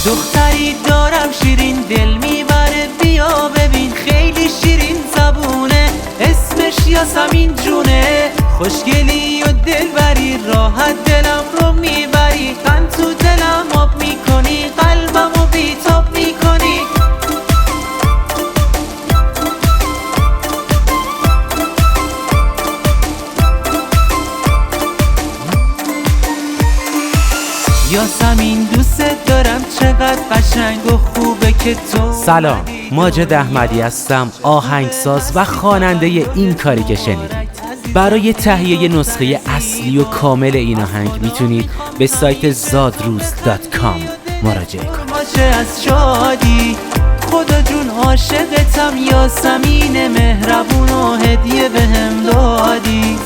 دختری دارم شیرین دل میبره بیا ببین، خیلی شیرین زبونه، اسمش یاسمین جونه. خوشگلی و دلبری، راحت دلم رو میبری، قند تو دلم آب میکنی، قلبم رو بیتاب میکنی. یاسمین دوست دارم، چقدر قشنگ و خوبه که تو. سلام، ماجد احمدی هستم، آهنگساز و خواننده این کاری که شنیدید. برای تهیه نسخه اصلی و کامل این آهنگ میتونید به سایت zadrouz.com مراجعه کنید. از شادی خدا جون عاشقتم، یاسمین مهربون و هدیه بهم دادی.